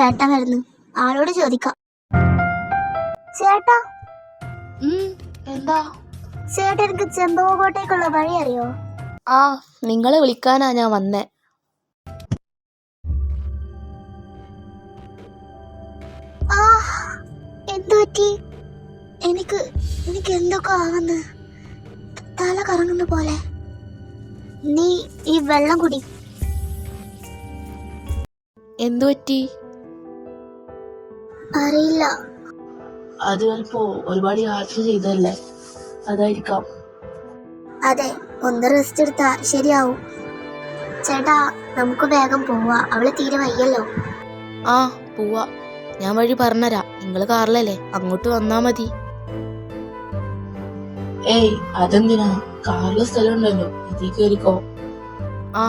ചേട്ടൻ വരുന്നു, ആളോട് ചോദിക്കാം. ചേട്ടാ എന്താ ചേട്ടാ, എനിക്ക് ചെമ്പകോട്ടേക്കുള്ള വഴി അറിയോ? ആ, നിങ്ങളെ വിളിക്കാനാ ഞാൻ വന്നേ. എന്തു പറ്റി? എനിക്ക് എന്തൊക്കെ ആവുന്നു, തല കറങ്ങുന്ന പോലെ. നീ ഈ വെള്ളം കുടി. എന്തു പറ്റി? അറിയില്ല. അത് ചിലപ്പോ ഒരുപാട് യാത്ര ചെയ്തല്ലേ, അതായിരിക്കാം. അതെ, ഒന്ന് റെസ്റ്റ് എടുത്താ ശരിയാവും. ചേട്ടാ, നമുക്ക് വേഗം പോവാ, അവള് തീരെ വയ്യല്ലോ. ആ, പോവാ. ഞാൻ വഴി പറഞ്ഞുതരാം, നിങ്ങള് കാറിലല്ലേ, അങ്ങോട്ട് വന്നാ മതി. ഏയ്, അതെന്തിനാ? കാറിലെ സ്ഥലം ഉണ്ടല്ലോ, ഇതിൽ കയറിക്കോ. ആ.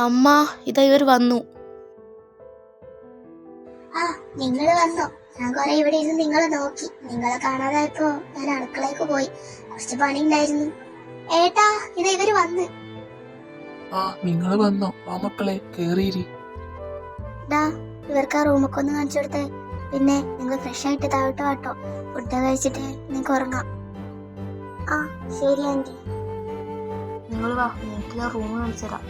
അമ്മ, ഇതാ ഇവർ വന്നു. നിങ്ങള് വന്നോ? ഞാൻ കൊറേ ഇവിടെ ഇരുന്ന് നിങ്ങളെ നോക്കി. നിങ്ങളെ കാണാതായപ്പോ ഞാൻ അടുക്കളയ്ക്ക് പോയി, കുറച്ച് പണി ഉണ്ടായിരുന്നു. ഏട്ടാ, ഇതാ ഇവര് വന്ന്. നിങ്ങള് വന്നോ? ആ മക്കളെ, കേറിയിരി. ഇവർക്ക് ആ റൂമൊക്കെ ഒന്ന് കാണിച്ചു കൊടുത്തേ. പിന്നെ നിങ്ങൾ ഫ്രഷ് ആയിട്ട് താഴോട്ട് വാട്ടോ, ഫുഡ് കഴിച്ചിട്ട് നിങ്ങൾക്ക് ഉറങ്ങാം. ആ ശരി ആന്റി. നിങ്ങൾ വാ, എനിക്ക് റൂം കാണിച്ചു തരാം.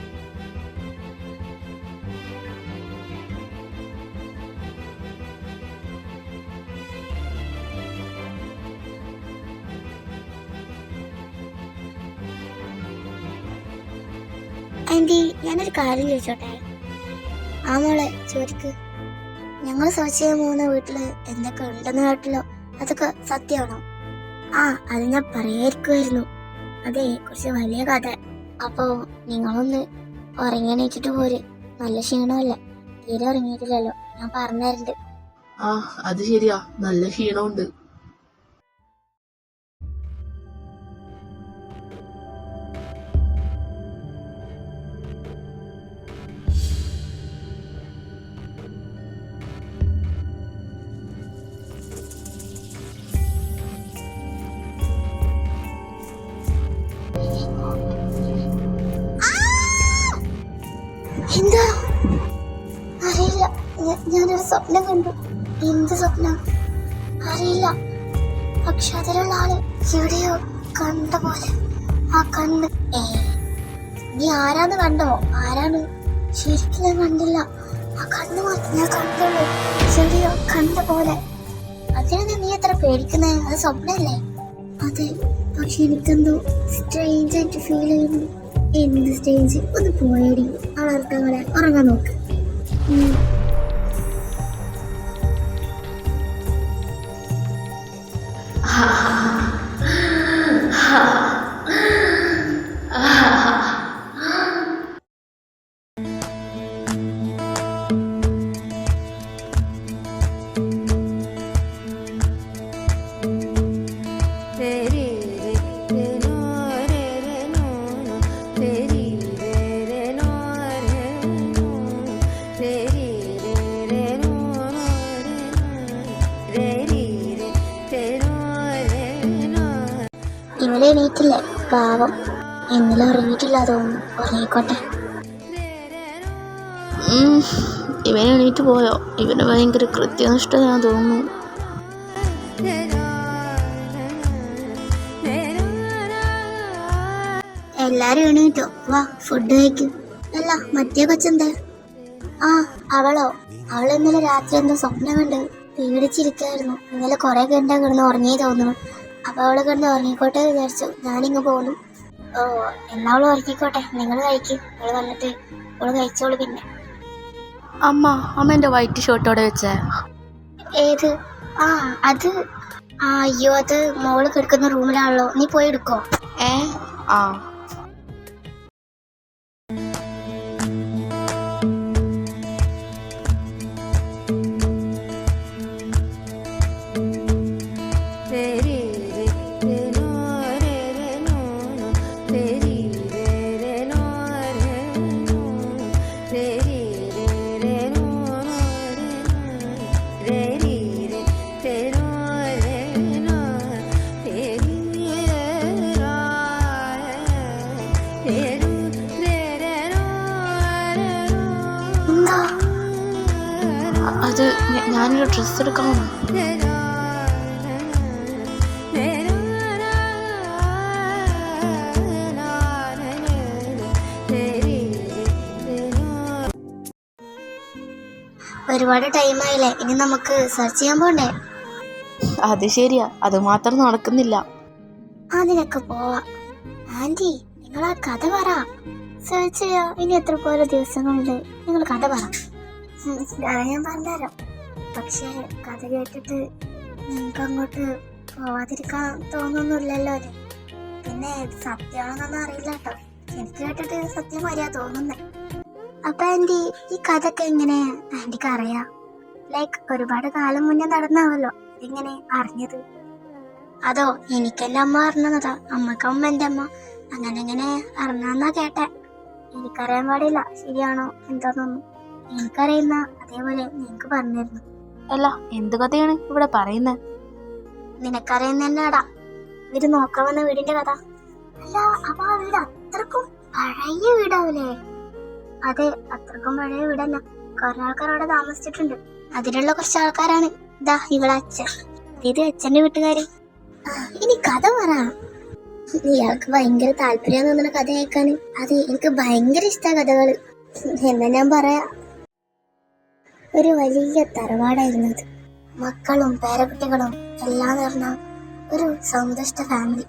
ആന്റി, ഞാനൊരു കാര്യം ചോദിച്ചോട്ടെ? ആ മോളെ, ചോദിക്ക്. ഞങ്ങൾ സെർച്ച് ചെയ്യാൻ പോകുന്ന വീട്ടില് എന്തൊക്കെ ഉണ്ടെന്ന് കേട്ടല്ലോ, അതൊക്കെ സത്യമാണോ? അത് ഞാൻ പറയായിരിക്കുമായിരുന്നു. അതെ, കുറച്ച് വലിയ കഥ. അപ്പോ നിങ്ങളൊന്ന് ഉറങ്ങിയണീച്ചിട്ട് പോര്. നല്ല ക്ഷീണമല്ല, തീരെ ഉറങ്ങിയിട്ടില്ലല്ലോ, ഞാൻ പറഞ്ഞുതരുന്നുണ്ട്. അത് ശരിയാ, നല്ല ക്ഷീണമുണ്ട്. എന്താ അറിയില്ല, ഞാനൊരു സ്വപ്നം കണ്ടു. എന്ത് സ്വപ്നം അറിയില്ല, പക്ഷെ അതിലുള്ള ആള് എവിടെയോ കണ്ട പോലെ. ആ കണ്ണ്, നീ ആരാന്ന് കണ്ടോ? ആരാണ്? ശരിക്കും ഞാൻ കണ്ടില്ല, ആ കണ്ണ് മാത്രം ഞാൻ കണ്ടുള്ളൂ, എവിടെയോ കണ്ട പോലെ. അതിനാണ് നീ എത്ര പേടിക്കുന്നേ? അത് സ്വപ്നല്ലേ? അതെ, പക്ഷെ എനിക്കെന്തോ സ്ട്രേഞ്ച് ആയിട്ട് ഫീൽ ചെയ്യുന്നു. എന്ത് സ്റ്റേജ്? ഒന്ന് പോയടി, വളർത്തങ്ങളെ ഉറങ്ങാൻ നോക്ക്. ഇവളെ എണീറ്റില്ലേ, പാവം. ഇന്നലെ ഉറങ്ങിയിട്ടില്ല തോന്നുന്നു, ഉറങ്ങിക്കോട്ടെ. ഇവൻ എണീറ്റ് പോയോ? ഇവന് ഭയങ്കര കൃത്യനിഷ്ഠതയാ തോന്നുന്നു. എല്ലാരും എണീറ്റോ? വാ, ഫുഡ് കഴിക്കും. അല്ല, മറ്റേ കൊച്ചെന്തേ? അവളോ? അവൾ ഇന്നലെ രാത്രി എന്തോ സ്വപ്നം കണ്ട് പേടിച്ചിരിക്കായിരുന്നു. ഇന്നലെ കുറെ കണ്ടാ കിടന്ന് ഉറങ്ങി തോന്നുന്നു. അപ്പൊ അവള് കിടന്ന് ഉറങ്ങിക്കോട്ടെ വിചാരിച്ചു, ഞാനിങ്ങ് പോന്നു. എന്നാ അവള് ഉറങ്ങിക്കോട്ടെ, നിങ്ങൾ കഴിക്കും. അവള് വന്നിട്ട് അവള് കഴിച്ചോളൂ. പിന്നെ അമ്മ എന്റെ വൈറ്റ് ഷർട്ട് അവിടെ വെച്ചേ? ഏത്? അത് അയ്യോ അത് മോള് കിടക്കുന്ന റൂമിലാണല്ലോ, നീ പോയി എടുക്കോ. ആ എന്താ അത് ഞാനൊരു ഡ്രസ്സ് എടുക്കാൻ വന്നു. ഒരുപാട് ടൈമായില്ലേ, ഇനി നമുക്ക് സെർച്ച് ചെയ്യാൻ പോണ്ടേ? അത് ശരിയാ, അത് മാത്രം നടക്കുന്നില്ല. അതിനൊക്കെ പോവാ. ആന്റി നിങ്ങൾ ആ കഥ പറ. സെർച്ച് ചെയ്യാ ഇനി എത്ര പോലെ ദിവസങ്ങളുണ്ട്, നിങ്ങൾ കഥ പറ. കഥ ഞാൻ പറഞ്ഞുതരാം, പക്ഷേ കഥ കേട്ടിട്ട് നിങ്ങൾക്ക് അങ്ങോട്ട് പോവാതിരിക്കാൻ തോന്നുന്നില്ലല്ലോ അല്ലേ? പിന്നെ ഇത് സത്യമാണെന്നൊന്നും അറിയില്ല കേട്ടോ, എനിക്ക് കേട്ടിട്ട് സത്യം അറിയാ തോന്നുന്നേ. അപ്പൊ ആന്റി ഈ കഥയൊക്കെ എങ്ങനെ ആന്റിക്ക് അറിയാം? ലൈക്ക് ഒരുപാട് കാലം മുന്നേ നടന്നാവല്ലോ, ഇങ്ങനെ അറിഞ്ഞത്? അതോ എനിക്കെന്റെ അമ്മ അറിഞ്ഞതാ, അമ്മക്ക് അമ്മ എന്റെ അമ്മ അങ്ങനെ അറിഞ്ഞാന്നാ കേട്ടെ. എനിക്കറിയാൻ പാടില്ല ശരിയാണോ എന്താന്നൊന്നും. എനിക്കറിയുന്ന അതേപോലെ നിനക്ക് പറഞ്ഞിരുന്നു. അല്ല, എന്ത് കഥയാണ് ഇവിടെ പറയുന്നത്? നിനക്കറിയുന്ന തന്നെയാടാ ഇവര് നോക്കാൻ വന്ന വീടിന്റെ കഥ. അല്ല അപ്പൊ ആ വീട് അത്രക്കും പഴയ വീടാവൂലേ? അതെ, അത്രക്കും പഴയ വീടല്ല. കുറെ ആൾക്കാർ അവിടെ താമസിച്ചിട്ടുണ്ട്. അതിലുള്ള കുറച്ച് ആൾക്കാരാണ് ഇതാ ഇവിടെ അച്ഛൻ, ഇത് അച്ഛന്റെ വീട്ടുകാര്. ഇനി കഥ പറ. ഇയാൾക്ക് ഭയങ്കര താല്പര്യം തോന്നുന്ന കഥ കേൾക്കാൻ. അത് എനിക്ക് ഭയങ്കര ഇഷ്ട കഥകള്. എന്നാ ഞാൻ പറയാ. ഒരു വലിയ തറവാടായിരുന്നു അത്. മക്കളും പേരക്കുട്ടികളും എല്ലാം നിറഞ്ഞ ഒരു സന്തുഷ്ട ഫാമിലി.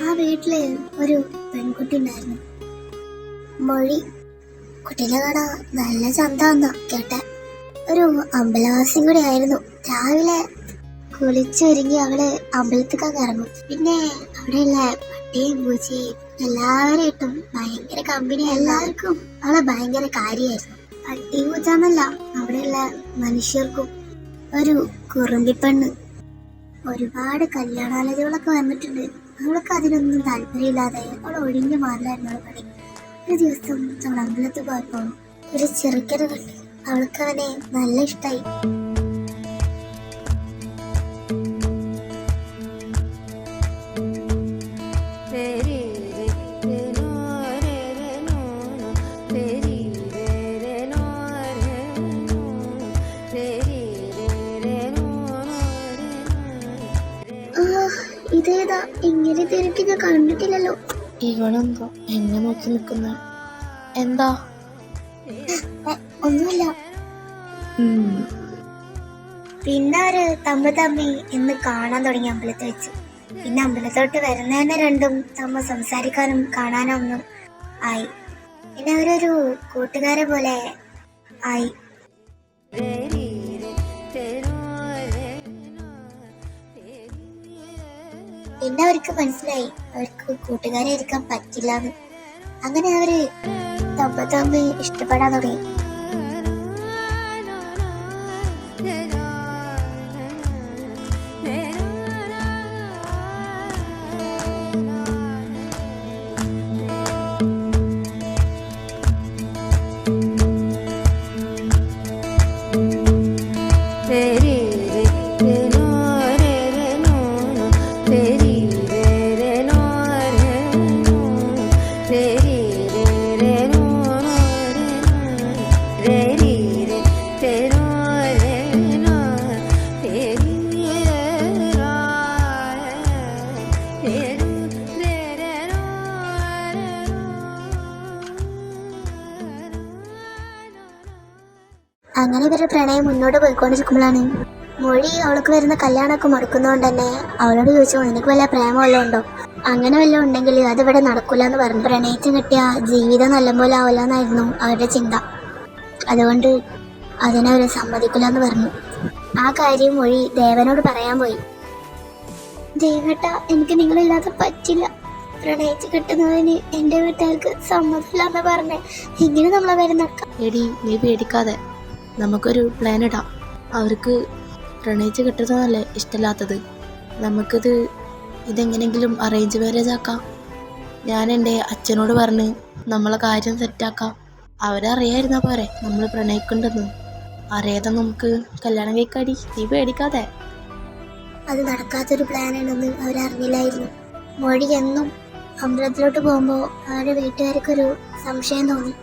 ആ വീട്ടില് ഒരു പെൺകുട്ടി ഉണ്ടായിരുന്നു, മൊഴി. കുട്ടീനെ കാണാ നല്ല ചന്താന്ന കേട്ടെ. ഒരു അമ്പലവാസിയും കൂടി ആയിരുന്നു. രാവിലെ കുളിച്ചൊരുങ്ങി അവള് അമ്പലത്തിക്കൊക്കെ ഇറങ്ങും. പിന്നെ അവിടെയുള്ള പട്ടിയും പൂച്ചയും എല്ലാവരായിട്ടും ഭയങ്കര കമ്പനി. എല്ലാവർക്കും അവളെ ഭയങ്കര കാര്യമായിരുന്നു. പട്ടി പൂച്ചന്നല്ല, അവിടെയുള്ള മനുഷ്യർക്കും. ഒരു കുറുമ്പിപ്പെണ്ണ്. ഒരുപാട് കല്യാണാലോചനകളൊക്കെ വന്നിട്ടുണ്ട്. അവൾക്ക് അതിനൊന്നും താല്പര്യമില്ലാതെ അവൾ ഒഴിഞ്ഞു മാറില്ലായിരുന്നു അവൾ പണി. ഒരു ദിവസം അവൾ അമ്പലത്തിൽ പോയപ്പോ ഒരു ചെറുക്കനെ കണ്ടു. അവൾക്ക് അവനെ നല്ല ഇഷ്ടായി. ഇതേതാ, ഇങ്ങനെ തിരക്കി ഞാൻ കണ്ടിട്ടില്ലല്ലോ. ഇവനെന്തോ എന്നെ നോക്കി നിൽക്കുന്ന? എന്താ? ഒന്നുമില്ല. പിന്നെ അവര് തമ്മി ഇന്ന് കാണാൻ തുടങ്ങി അമ്പലത്തിൽ വെച്ച്. പിന്നെ അമ്പലത്തോട്ട് വരുന്നതന്നെ രണ്ടും തമ്മ സംസാരിക്കാനും കാണാനും ഒന്നും ആയി. പിന്നെ അവരൊരു കൂട്ടുകാരെ പോലെ ആയി. പിന്നെ അവർക്ക് മനസ്സിലായി അവർക്ക് കൂട്ടുകാരെ ഇരിക്കാൻ പറ്റില്ലാന്ന്. അങ്ങനെ അവര് തമ്മി ഇഷ്ടപ്പെടാൻ തുടങ്ങി. അങ്ങനെ ഇവരുടെ പ്രണയം മുന്നോട്ട് പോയിക്കൊണ്ടിരിക്കുമ്പോഴാണ് മൊഴി അവൾക്ക് വരുന്ന കല്യാണമൊക്കെ മുടക്കുന്നതുകൊണ്ട് തന്നെ അവളോട് ചോദിച്ചു, നിനക്ക് വല്ല പ്രേമം വല്ലതും ഉണ്ടോ? അങ്ങനെ വല്ലതും ഉണ്ടെങ്കിൽ അതിവിടെ നടക്കൂല എന്ന് പറഞ്ഞു. പ്രണയിച്ച് കിട്ടിയ ജീവിതം നല്ലപോലെ ആവില്ല എന്നായിരുന്നു അവരുടെ ചിന്ത. അതുകൊണ്ട് അതിനവർ സമ്മതിക്കില്ല എന്ന് പറഞ്ഞു. ആ കാര്യം മൊഴി ദേവനോട് പറയാൻ പോയി. ദേവേട്ട, എനിക്ക് നിങ്ങളില്ലാതെ പറ്റില്ല. പ്രണയിച്ച് കിട്ടുന്നതിന് എൻ്റെ വീട്ടുകാർക്ക് സമ്മതമില്ലാന്ന് പറഞ്ഞ് ഇങ്ങനെ നമ്മളെ വരെ നടക്കാം. എടി, നീ പേടിക്കാതെ, നമുക്കൊരു പ്ലാൻ ഇടാം. അവർക്ക് പ്രണയിച്ച് കിട്ടുന്നതല്ലേ ഇഷ്ടമില്ലാത്തത്. നമുക്കിത് ഇതെങ്ങനെങ്കിലും അറേഞ്ച് മാരേജ് ആക്കാം. ഞാൻ എൻ്റെ അച്ഛനോട് പറഞ്ഞ് നമ്മളെ കാര്യം സെറ്റാക്കാം. അവരറിയായിരുന്നാ പോരെ നമ്മൾ പ്രണയിക്കുന്നുണ്ടെന്ന്. അറിയാതെ നമുക്ക് കല്യാണം കഴിക്കാടി, നീ പേടിക്കാതെ. അത് നടക്കാത്തൊരു പ്ലാനാണെന്ന് അവരറിഞ്ഞില്ലായിരുന്നു. മൊഴി എന്നും അമ്പലത്തിലോട്ട് പോകുമ്പോൾ അവരുടെ വീട്ടുകാർക്കൊരു സംശയം തോന്നി.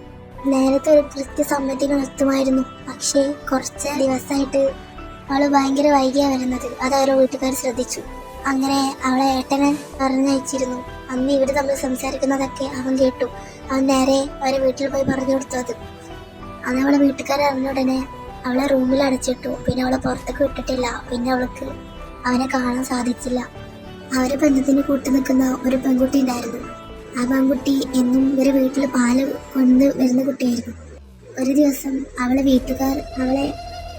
നേരത്തെ ഒരു കൃത്യസമയത്തിന് എത്തുമായിരുന്നു. പക്ഷേ കുറച്ച് ദിവസമായിട്ട് അവള് ഭയങ്കര വൈകിയാണ് വരുന്നത്. അത് അവരുടെ വീട്ടുകാർ ശ്രദ്ധിച്ചു. അങ്ങനെ അവളെ ഏട്ടനെ പറഞ്ഞയച്ചിരുന്നു. അന്ന് ഇവര് തമ്മിൽ സംസാരിക്കുന്നതൊക്കെ അവൻ കേട്ടു. അവൻ നേരെ അവരെ വീട്ടിൽ പോയി പറഞ്ഞു കൊടുത്തു. അത് അവളെ വീട്ടുകാർ അറിഞ്ഞ ഉടനെ അവളെ റൂമിൽ അടച്ചിട്ടു. പിന്നെ അവളെ പുറത്തേക്ക് വിട്ടിട്ടില്ല. പിന്നെ അവൾക്ക് അവനെ കാണാൻ സാധിച്ചില്ല. അവരെ ബന്ധത്തിന് കൂട്ടു നിൽക്കുന്ന ഒരു പെൺകുട്ടി ഉണ്ടായിരുന്നു. ആ പെൺകുട്ടി എന്നും ഇവരെ വീട്ടിൽ പാല് കൊണ്ട് വരുന്ന കുട്ടിയായിരുന്നു. ഒരു ദിവസം അവളെ വീട്ടുകാർ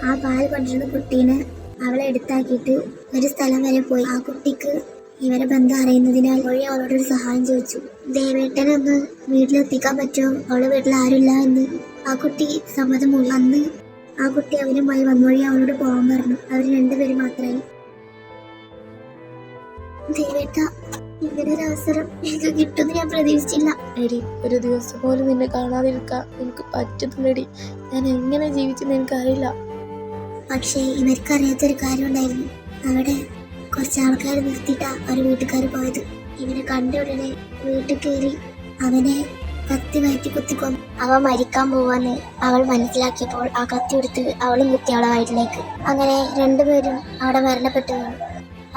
ആ പാൽ കൊണ്ടിരുന്ന കുട്ടീനെ അവളെ എടുത്താക്കിയിട്ട് ഒരു സ്ഥലം വരെ പോയി. ആ കുട്ടിക്ക് ഇവരെ ബന്ധം അറിയുന്നതിനാൽ മൊഴി അവളോടൊരു സഹായം ചോദിച്ചു. ദേവേട്ടനെ ഒന്ന് വീട്ടിലെത്തിക്കാൻ പറ്റുമോ, അവളെ വീട്ടിൽ ആരുമില്ല എന്ന്. ആ കുട്ടി സമ്മതം മൂളി. അന്ന് ആ കുട്ടി അവനുമായി വന്നൊഴി അവളോട് പോകാൻ പറഞ്ഞു. അവർ രണ്ടുപേരും മാത്രമായി. ദേവേട്ട, ഇങ്ങനെ ഒരു അവസരം എനിക്ക് കിട്ടുമെന്ന് ഞാൻ പ്രതീക്ഷിച്ചില്ല. എടി, ഒരു ദിവസം പോലും നിന്നെ കാണാതിരിക്കാൻ എനിക്ക് പറ്റുന്നില്ലടി. ഞാൻ എങ്ങനെ ജീവിച്ചെന്ന് എനിക്കറിയില്ല. പക്ഷേ ഇവർക്കറിയാത്തൊരു കാര്യം ഉണ്ടായിരുന്നു. അവിടെ കുറച്ച് ആൾക്കാർ നിർത്തിയിട്ടാ ഒരു വീട്ടുകാർ പോയത്. ഇവനെ കണ്ട ഉടനെ വീട്ടിൽ കയറി അവനെ കത്തി വയറ്റി കുത്തിക്കൊന്നു. അവൻ മരിക്കാൻ പോവാന്ന് അവൾ മനസ്സിലാക്കിയപ്പോൾ ആ കത്തി എടുത്ത് അവളും കുത്തി അവളെ വയറ്റിലേക്ക്. അങ്ങനെ രണ്ടുപേരും അവിടെ മരണപ്പെട്ടു വീണു.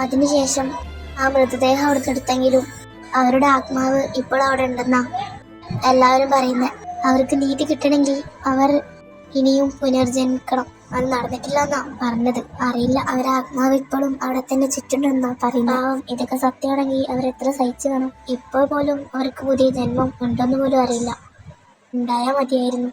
അതിനുശേഷം ആ മൃതദേഹം അവിടെ എടുത്തെങ്കിലും അവരുടെ ആത്മാവ് ഇപ്പോൾ അവിടെ ഉണ്ടെന്നാ എല്ലാവരും പറയുന്നത്. അവർക്ക് നീതി കിട്ടണമെങ്കിൽ അവർ ഇനിയും പുനർജനിക്കണം. അത് നടന്നിട്ടില്ല എന്നാ പറഞ്ഞത്. അറിയില്ല, അവരെ ആത്മാവ് ഇപ്പോഴും അവിടെ തന്നെ ചുറ്റുണ്ടെന്നാ പറയുന്നത്. ഇതൊക്കെ സത്യമാണെങ്കിൽ അവരെത്ര സഹിച്ചു കാണും. ഇപ്പോൾ പോലും അവർക്ക് പുതിയ ജന്മം ഉണ്ടെന്ന് പോലും അറിയില്ല. ഉണ്ടായാൽ മതിയായിരുന്നു.